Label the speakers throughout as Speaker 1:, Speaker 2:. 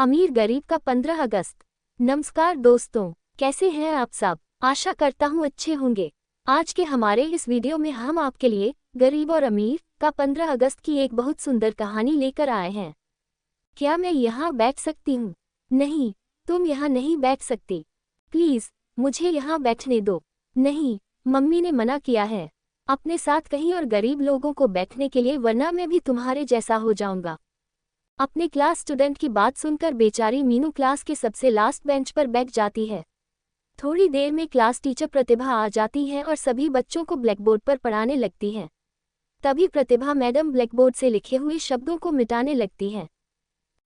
Speaker 1: अमीर गरीब का 15 अगस्त। नमस्कार दोस्तों, कैसे हैं आप सब। आशा करता हूँ अच्छे होंगे। आज के हमारे इस वीडियो में हम आपके लिए गरीब और अमीर का 15 अगस्त की एक बहुत सुंदर कहानी लेकर आए हैं। क्या मैं यहाँ बैठ सकती हूँ? नहीं, तुम यहाँ नहीं बैठ सकती। प्लीज मुझे यहाँ बैठने दो। नहीं, मम्मी ने मना किया है। अपने साथ कहीं और गरीब लोगों को बैठने के लिए, वरना मैं भी तुम्हारे जैसा हो जाऊंगा। अपने क्लास स्टूडेंट की बात सुनकर बेचारी मीनू क्लास के सबसे लास्ट बेंच पर बैठ जाती है। थोड़ी देर में क्लास टीचर प्रतिभा आ जाती है और सभी बच्चों को ब्लैकबोर्ड पर पढ़ाने लगती हैं। तभी प्रतिभा मैडम ब्लैकबोर्ड से लिखे हुए शब्दों को मिटाने लगती हैं।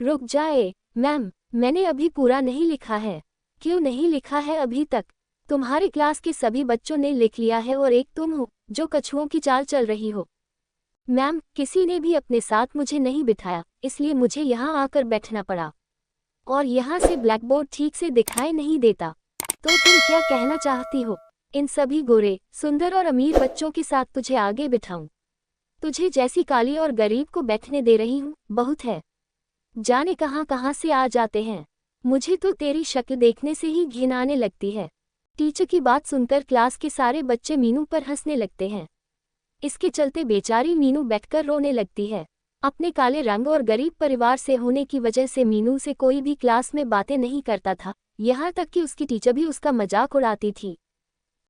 Speaker 1: रुक जाए मैम, मैंने अभी पूरा नहीं लिखा है। क्यों नहीं लिखा है अभी तक? तुम्हारे क्लास के सभी बच्चों ने लिख लिया है और एक तुम हो जो कछुओं की चाल चल रही हो। मैम, किसी ने भी अपने साथ मुझे नहीं बिठाया, इसलिए मुझे यहाँ आकर बैठना पड़ा। और यहाँ से ब्लैकबोर्ड ठीक से दिखाई नहीं देता। तो तुम क्या कहना चाहती हो? इन सभी गोरे, सुंदर और अमीर बच्चों के साथ तुझे आगे बिठाऊं? तुझे जैसी काली और गरीब को बैठने दे रही हूँ, बहुत है। जाने कहाँ कहाँ से आ जाते हैं। मुझे तो तेरी शक्ल देखने से ही घिन आने लगती है। टीचर की बात सुनकर क्लास के सारे बच्चे मीनू पर हंसने लगते हैं। इसके चलते बेचारी मीनू बैठकर रोने लगती है। अपने काले रंग और गरीब परिवार से होने की वजह से मीनू से कोई भी क्लास में बातें नहीं करता था, यहाँ तक कि उसकी टीचर भी उसका मजाक उड़ाती थी।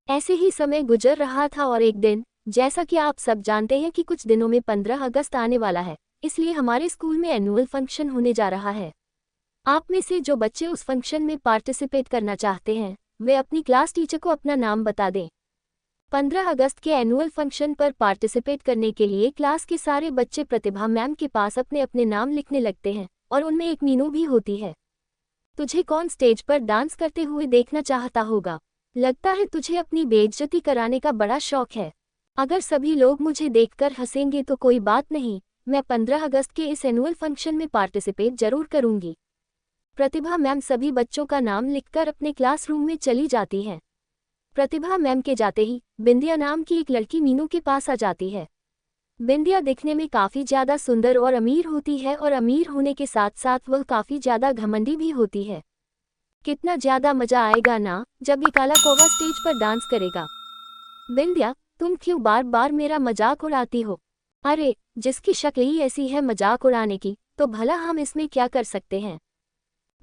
Speaker 1: ऐसे ही समय गुजर रहा था और एक दिन, जैसा कि आप सब जानते हैं कि कुछ दिनों में 15 अगस्त आने वाला है, इसलिए हमारे स्कूल में एनुअल फंक्शन होने जा रहा है। आप में से जो बच्चे उस फंक्शन में पार्टिसिपेट करना चाहते हैं, वे अपनी क्लास टीचर को अपना नाम बता दें। 15 अगस्त के एनुअल फंक्शन पर पार्टिसिपेट करने के लिए क्लास के सारे बच्चे प्रतिभा मैम के पास अपने अपने नाम लिखने लगते हैं और उनमें एक मीनू भी होती है। तुझे कौन स्टेज पर डांस करते हुए देखना चाहता होगा? लगता है तुझे अपनी बेइज्जती कराने का बड़ा शौक है। अगर सभी लोग मुझे देखकर हंसेंगे तो कोई बात नहीं, मैं 15 अगस्त के इस एनुअल फंक्शन में पार्टिसिपेट जरूर करूंगी। प्रतिभा मैम सभी बच्चों का नाम लिखकर अपने क्लासरूम में चली जाती हैं। प्रतिभा मैम के जाते ही बिंदिया नाम की एक लड़की मीनू के पास आ जाती है। बिंदिया दिखने में काफ़ी ज़्यादा सुंदर और अमीर होती है और अमीर होने के साथ साथ वह काफ़ी ज़्यादा घमंडी भी होती है। कितना ज़्यादा मज़ा आएगा ना जब ये काला कौवा स्टेज पर डांस करेगा। बिंदिया, तुम क्यों बार बार मेरा मजाक उड़ाती हो? अरे, जिसकी शक्ल ही ऐसी है मजाक उड़ाने की, तो भला हम इसमें क्या कर सकते हैं।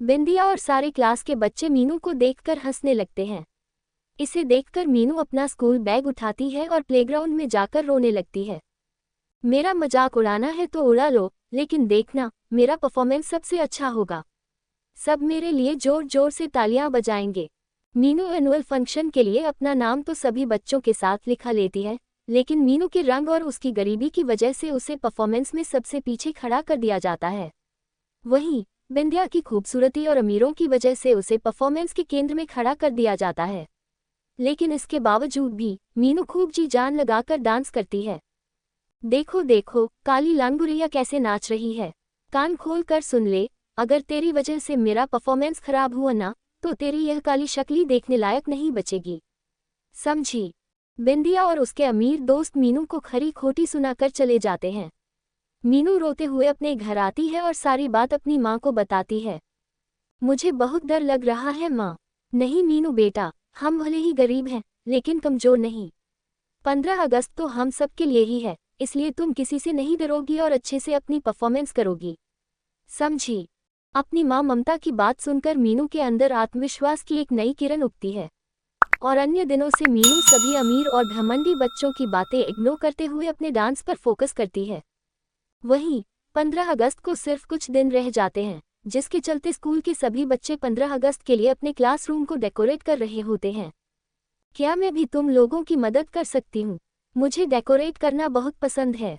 Speaker 1: बिंदिया और सारे क्लास के बच्चे मीनू को देखकर हंसने लगते हैं। इसे देखकर मीनू अपना स्कूल बैग उठाती है और प्लेग्राउंड में जाकर रोने लगती है। मेरा मजाक उड़ाना है तो उड़ा लो, लेकिन देखना, मेरा परफॉर्मेंस सबसे अच्छा होगा। सब मेरे लिए जोर जोर से तालियां बजाएंगे। मीनू एनुअल फंक्शन के लिए अपना नाम तो सभी बच्चों के साथ लिखा लेती है, लेकिन मीनू के रंग और उसकी गरीबी की वजह से उसे परफॉर्मेंस में सबसे पीछे खड़ा कर दिया जाता है। वहीं बिंदिया की खूबसूरती और अमीरों की वजह से उसे परफॉर्मेंस के केंद्र में खड़ा कर दिया जाता है। लेकिन इसके बावजूद भी मीनू खूब जी जान लगाकर डांस करती है। देखो देखो, काली लांगुरिया कैसे नाच रही है। कान खोल कर सुन ले, अगर तेरी वजह से मेरा परफॉर्मेंस खराब हुआ ना, तो तेरी यह काली शक्ली देखने लायक नहीं बचेगी, समझी? बिंदिया और उसके अमीर दोस्त मीनू को खरी खोटी सुनाकर चले जाते हैं। मीनू रोते हुए अपने घर आती है और सारी बात अपनी माँ को बताती है। मुझे बहुत डर लग रहा है माँ। नहीं मीनू बेटा, हम भले ही गरीब हैं, लेकिन कमजोर नहीं। 15 अगस्त तो हम सब के लिए ही है, इसलिए तुम किसी से नहीं डरोगी और अच्छे से अपनी परफॉर्मेंस करोगी, समझी? अपनी माँ ममता की बात सुनकर मीनू के अंदर आत्मविश्वास की एक नई किरण उगती है और अन्य दिनों से मीनू सभी अमीर और घमंडी बच्चों की बातें इग्नोर करते हुए अपने डांस पर फोकस करती है। वहीं 15 अगस्त को सिर्फ कुछ दिन रह जाते हैं, जिसके चलते स्कूल के सभी बच्चे 15 अगस्त के लिए अपने क्लासरूम को डेकोरेट कर रहे होते हैं। क्या मैं भी तुम लोगों की मदद कर सकती हूँ? मुझे डेकोरेट करना बहुत पसंद है।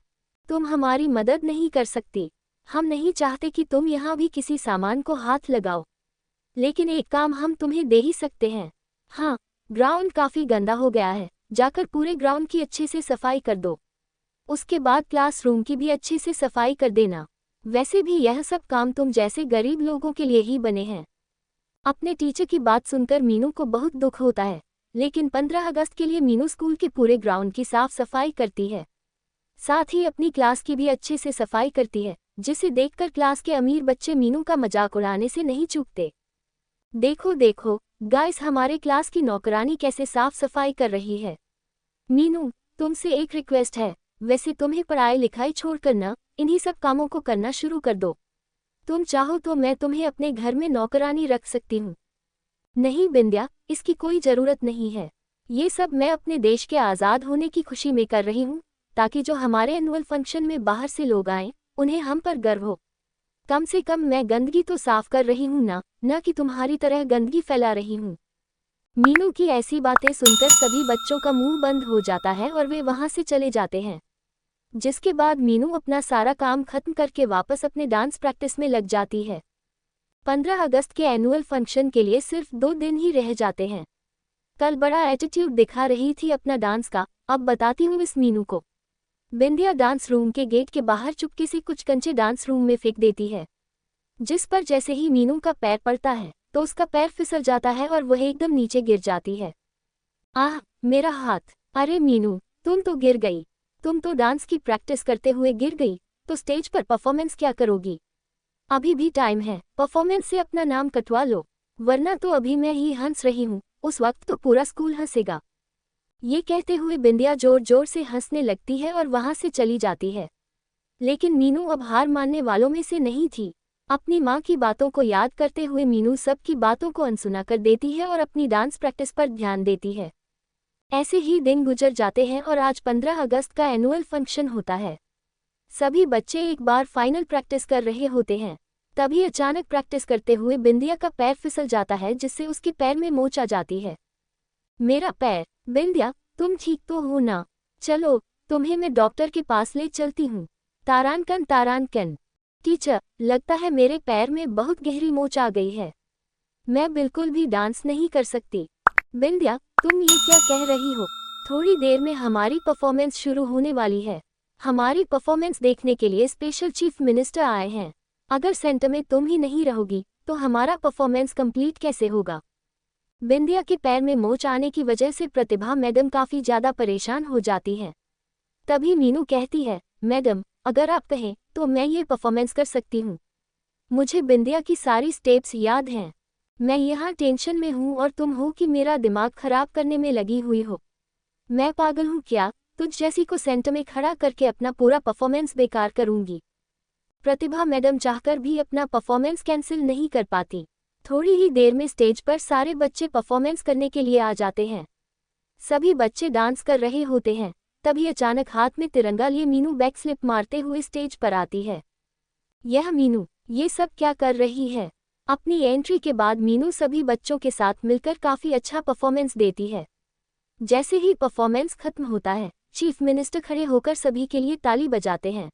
Speaker 1: तुम हमारी मदद नहीं कर सकती। हम नहीं चाहते कि तुम यहाँ भी किसी सामान को हाथ लगाओ, लेकिन एक काम हम तुम्हें दे ही सकते हैं। हाँ, ग्राउंड काफ़ी गंदा हो गया है, जाकर पूरे ग्राउंड की अच्छे से सफाई कर दो। उसके बाद क्लासरूम की भी अच्छे से सफाई कर देना। वैसे भी यह सब काम तुम जैसे गरीब लोगों के लिए ही बने हैं। अपने टीचर की बात सुनकर मीनू को बहुत दुख होता है, लेकिन 15 अगस्त के लिए मीनू स्कूल के पूरे ग्राउंड की साफ सफाई करती है। साथ ही अपनी क्लास की भी अच्छे से सफाई करती है, जिसे देखकर क्लास के अमीर बच्चे मीनू का मजाक उड़ाने से नहीं चूकते। देखो देखो गाइस, हमारे क्लास की नौकरानी कैसे साफ सफाई कर रही है। मीनू, तुमसे एक रिक्वेस्ट है, वैसे तुम्हें पढ़ाई लिखाई छोड़कर न इन्हीं सब कामों को करना शुरू कर दो। तुम चाहो तो मैं तुम्हें अपने घर में नौकरानी रख सकती हूँ। नहीं बिंद्या, इसकी कोई जरूरत नहीं है। ये सब मैं अपने देश के आज़ाद होने की खुशी में कर रही हूँ, ताकि जो हमारे एनुअल फंक्शन में बाहर से लोग आएं, उन्हें हम पर गर्व हो। कम से कम मैं गंदगी तो साफ कर रही हूँ ना, न कि तुम्हारी तरह गंदगी फैला रही हूँ। मीनू की ऐसी बातें सुनकर सभी बच्चों का मुंह बंद हो जाता है और वे वहां से चले जाते हैं। जिसके बाद मीनू अपना सारा काम खत्म करके वापस अपने डांस प्रैक्टिस में लग जाती है। 15 अगस्त के एनुअल फंक्शन के लिए सिर्फ 2 दिन ही रह जाते हैं। कल बड़ा एटीट्यूड दिखा रही थी अपना डांस का, अब बताती हूँ इस मीनू को। बिंदिया डांस रूम के गेट के बाहर चुपके से कुछ कंचे डांस रूम में फेंक देती है, जिस पर जैसे ही मीनू का पैर पड़ता है तो उसका पैर फिसल जाता है और वह एकदम नीचे गिर जाती है। आह, मेरा हाथ! अरे मीनू, तुम तो गिर गई। तुम तो डांस की प्रैक्टिस करते हुए गिर गई, तो स्टेज पर परफॉर्मेंस क्या करोगी? अभी भी टाइम है, परफॉर्मेंस से अपना नाम कटवा लो, वरना तो अभी मैं ही हंस रही हूँ, उस वक्त तो पूरा स्कूल हंसेगा। ये कहते हुए बिंदिया जोर जोर से हंसने लगती है और वहां से चली जाती है। लेकिन मीनू अब हार मानने वालों में से नहीं थी। अपनी माँ की बातों को याद करते हुए मीनू सबकी बातों को अनसुना कर देती है और अपनी डांस प्रैक्टिस पर ध्यान देती है। ऐसे ही दिन गुजर जाते हैं और आज 15 अगस्त का एनुअल फंक्शन होता है। सभी बच्चे एक बार फाइनल प्रैक्टिस कर रहे होते हैं, तभी अचानक प्रैक्टिस करते हुए बिंदिया का पैर फिसल जाता है, जिससे उसके पैर में मोच आ जाती है। मेरा पैर! बिंदिया, तुम ठीक तो हो ना? चलो, तुम्हें मैं डॉक्टर के पास ले चलती हूँ। तारानकन तारानकन। टीचर, लगता है मेरे पैर में बहुत गहरी मोच आ गई है। मैं बिल्कुल भी डांस नहीं कर सकती। बिंदिया, तुम ये क्या कह रही हो? थोड़ी देर में हमारी परफॉर्मेंस शुरू होने वाली है। हमारी परफॉर्मेंस देखने के लिए स्पेशल चीफ मिनिस्टर आए हैं। अगर सेंटर में तुम ही नहीं रहोगी तो हमारा परफॉर्मेंस कंप्लीट कैसे होगा? बिंदिया के पैर में मोच आने की वजह से प्रतिभा मैडम काफी ज्यादा परेशान हो जाती है। तभी मीनू कहती है, मैडम, अगर आप कहें तो मैं ये परफॉर्मेंस कर सकती हूँ। मुझे बिंदिया की सारी स्टेप्स याद हैं। मैं यहाँ टेंशन में हूँ और तुम हो कि मेरा दिमाग खराब करने में लगी हुई हो। मैं पागल हूँ क्या? तुझ जैसी को सेंटर में खड़ा करके अपना पूरा परफॉर्मेंस बेकार करूँगी। प्रतिभा मैडम चाहकर भी अपना परफॉर्मेंस कैंसिल नहीं कर पाती। थोड़ी ही देर में स्टेज पर सारे बच्चे परफॉर्मेंस करने के लिए आ जाते हैं। सभी बच्चे डांस कर रहे होते हैं, तभी अचानक हाथ में तिरंगा लिए मीनू बैकस्लिप मारते हुए स्टेज पर आती है। यह मीनू, ये सब क्या कर रही है? अपनी एंट्री के बाद मीनू सभी बच्चों के साथ मिलकर काफी अच्छा परफॉर्मेंस देती है। जैसे ही परफॉर्मेंस खत्म होता है, चीफ मिनिस्टर खड़े होकर सभी के लिए ताली बजाते हैं।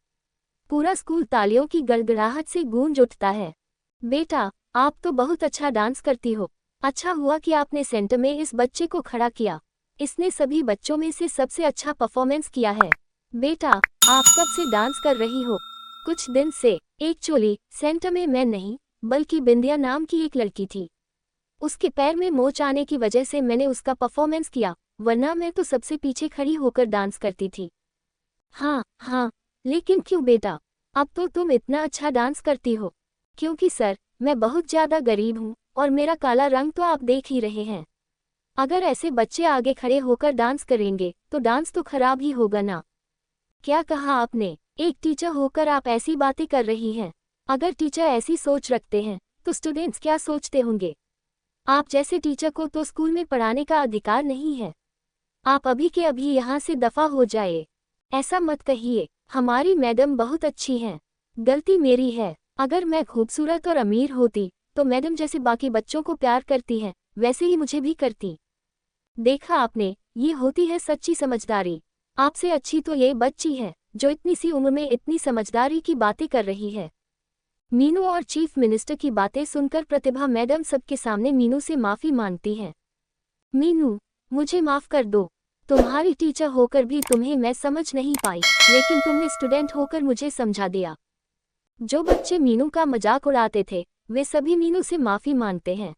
Speaker 1: पूरा स्कूल तालियों की गड़गड़ाहट से गूंज उठता है। बेटा, आप तो बहुत अच्छा डांस करती हो। अच्छा हुआ कि आपने सेंटर में इस बच्चे को खड़ा किया। इसने सभी बच्चों में से सबसे अच्छा परफॉर्मेंस किया है। बेटा, आप कब से डांस कर रही हो? कुछ दिन से। एक्चुअली सेंटर में मैं नहीं, बल्कि बिंदिया नाम की एक लड़की थी। उसके पैर में मोच आने की वजह से मैंने उसका परफॉर्मेंस किया, वरना मैं तो सबसे पीछे खड़ी होकर डांस करती थी। हाँ, लेकिन क्यों बेटा? अब तो तुम इतना अच्छा डांस करती हो। क्योंकि सर, मैं बहुत ज़्यादा गरीब हूँ और मेरा काला रंग तो आप देख ही रहे हैं। अगर ऐसे बच्चे आगे खड़े होकर डांस करेंगे तो डांस तो खराब ही होगा ना। क्या कहा आपने? एक टीचर होकर आप ऐसी बातें कर रही हैं। अगर टीचर ऐसी सोच रखते हैं तो स्टूडेंट्स क्या सोचते होंगे? आप जैसे टीचर को तो स्कूल में पढ़ाने का अधिकार नहीं है। आप अभी के अभी यहाँ से दफा हो जाए। ऐसा मत कहिए, हमारी मैडम बहुत अच्छी हैं। गलती मेरी है। अगर मैं खूबसूरत और अमीर होती तो मैडम जैसे बाकी बच्चों को प्यार करती हैं, वैसे ही मुझे भी करती। देखा आपने, ये होती है सच्ची समझदारी। आपसे अच्छी तो ये बच्ची है जो इतनी सी उम्र में इतनी समझदारी की बातें कर रही है। मीनू और चीफ मिनिस्टर की बातें सुनकर प्रतिभा मैडम सबके सामने मीनू से माफी मांगती हैं। मीनू, मुझे माफ कर दो। तुम्हारी टीचर होकर भी तुम्हें मैं समझ नहीं पाई, लेकिन तुमने स्टूडेंट होकर मुझे समझा दिया। जो बच्चे मीनू का मजाक उड़ाते थे, वे सभी मीनू से माफी मांगते हैं।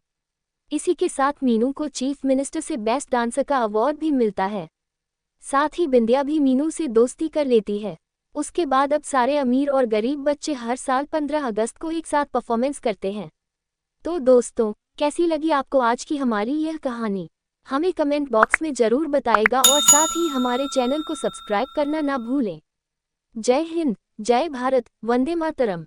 Speaker 1: इसी के साथ मीनू को चीफ मिनिस्टर से बेस्ट डांसर का अवार्ड भी मिलता है। साथ ही बिंदिया भी मीनू से दोस्ती कर लेती है। उसके बाद अब सारे अमीर और गरीब बच्चे हर साल 15 अगस्त को एक साथ परफॉर्मेंस करते हैं। तो दोस्तों, कैसी लगी आपको आज की हमारी यह कहानी? हमें कमेंट बॉक्स में ज़रूर बताएगा और साथ ही हमारे चैनल को सब्सक्राइब करना ना भूलें। जय हिंद, जय भारत, वंदे मातरम।